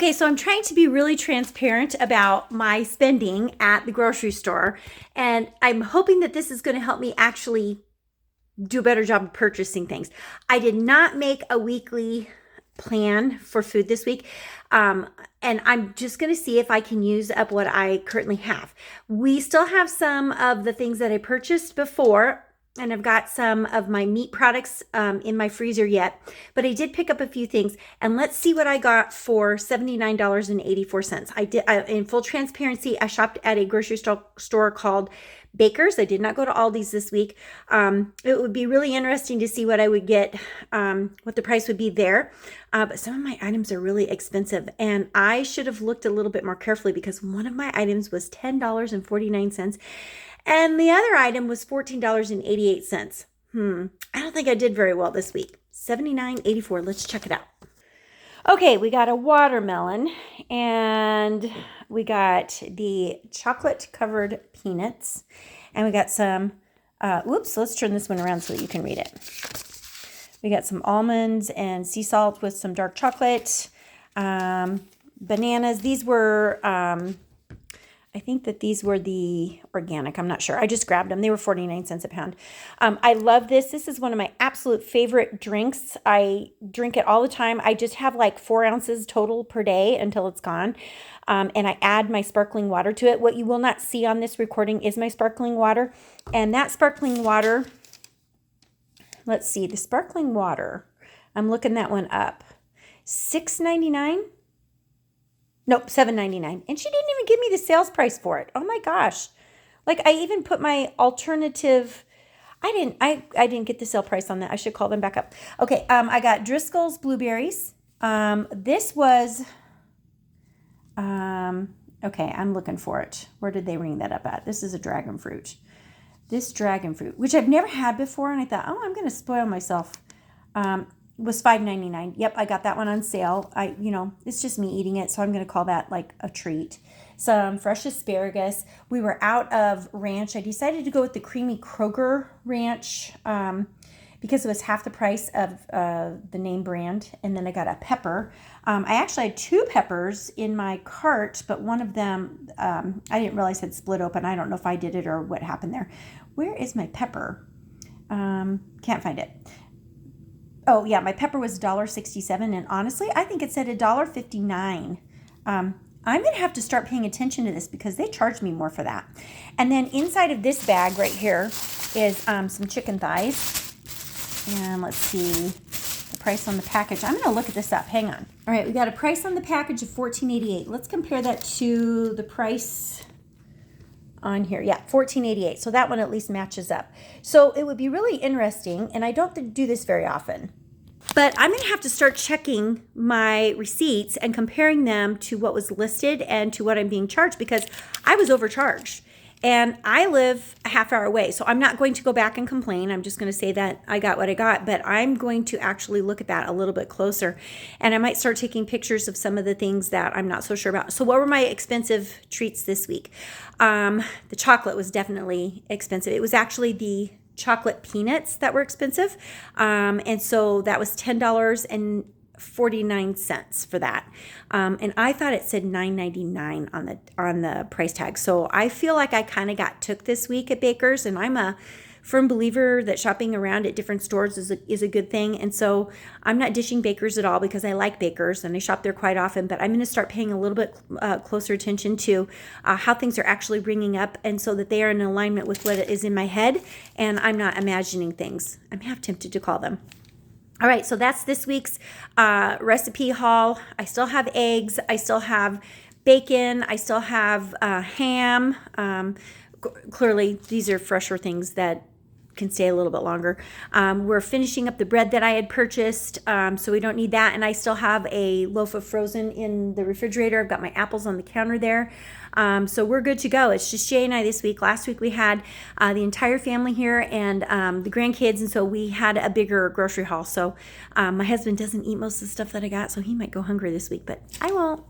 Okay, so I'm trying to be really transparent about my spending at the grocery store, and I'm hoping that this is going to help me actually do a better job of purchasing things. I did not make a weekly plan for food this week, and I'm just going to see if I can use up what I currently have. We still have some of the things that I purchased before, and I've got some of my meat products in my freezer yet, but I did pick up a few things, and let's see what I got for $79.84. I did, in full transparency, I shopped at a grocery store called Baker's. I did not go to Aldi's this week. It would be really interesting to see what I would get, what the price would be there. But some of my items are really expensive, and I should have looked a little bit more carefully because one of my items was $10.49. And the other item was $14.88. I don't think I did very well this week. $79.84. Let's check it out. Okay, we got a watermelon, and we got the chocolate covered peanuts, and we got some, let's turn this one around so that you can read it. We got some almonds and sea salt with some dark chocolate, bananas. These were, I think that these were the organic. I'm not sure. I just grabbed them. They were 49 cents a pound. I love this. This is one of my absolute favorite drinks. I drink it all the time. I just have like 4 ounces total per day until it's gone. And I add my sparkling water to it. What you will not see on this recording is my sparkling water. And that sparkling water, let's see, the sparkling water, I'm looking that one up. $6.99? Nope, $7.99. And she didn't even give me the sales price for it. Oh my gosh. Like I even put my alternative, I didn't get the sale price on that. I should call them back up. Okay, I got Driscoll's blueberries. This was, okay, I'm looking for it. Where did they ring that up at? This is a dragon fruit. This dragon fruit, which I've never had before, and I thought, oh, I'm going to spoil myself. Was $5.99. Yep, I got that one on sale. It's just me eating it, so I'm going to call that like a treat. Some fresh asparagus. We were out of ranch. I decided to go with the creamy Kroger ranch because it was half the price of the name brand. And then I got a pepper. I actually had 2 peppers in my cart, but one of them I didn't realize had split open. I don't know if I did it or what happened there. Where is my pepper? Can't find it. Oh, yeah, my pepper was $1.67, and honestly, I think it said $1.59. I'm going to have to start paying attention to this because they charge me more for that. And then inside of this bag right here is some chicken thighs. And let's see the price on the package. I'm going to look at this up. Hang on. All right, we got a price on the package of $14.88. Let's compare that to the price on here. Yeah, $14.88. So that one at least matches up. So it would be really interesting, and I don't do this very often, but I'm going to have to start checking my receipts and comparing them to what was listed and to what I'm being charged because I was overcharged. And I live a half hour away, so I'm not going to go back and complain. I'm just going to say that I got what I got, but I'm going to actually look at that a little bit closer. And I might start taking pictures of some of the things that I'm not so sure about. So what were my expensive treats this week? The chocolate was definitely expensive. It was actually the chocolate peanuts that were expensive. And so that was $10.49 for that. And I thought it said $9.99 on the price tag. So I feel like I kind of got took this week at Baker's, and I'm a firm believer that shopping around at different stores is a good thing. And so I'm not dishing Baker's at all because I like Baker's and I shop there quite often, but I'm going to start paying a little bit closer attention to how things are actually ringing up, and so that they are in alignment with what is in my head and I'm not imagining things. I'm half tempted to call them. All right, so that's this week's recipe haul. I still have eggs. I still have bacon. I still have ham. Clearly, these are fresher things that can stay a little bit longer. We're finishing up the bread that I had purchased, so we don't need that. And I still have a loaf of frozen in the refrigerator. I've got my apples on the counter there. So we're good to go. It's just Shay and I this week. Last week we had the entire family here and the grandkids, and so we had a bigger grocery haul. So my husband doesn't eat most of the stuff that I got, so he might go hungry this week, but I won't.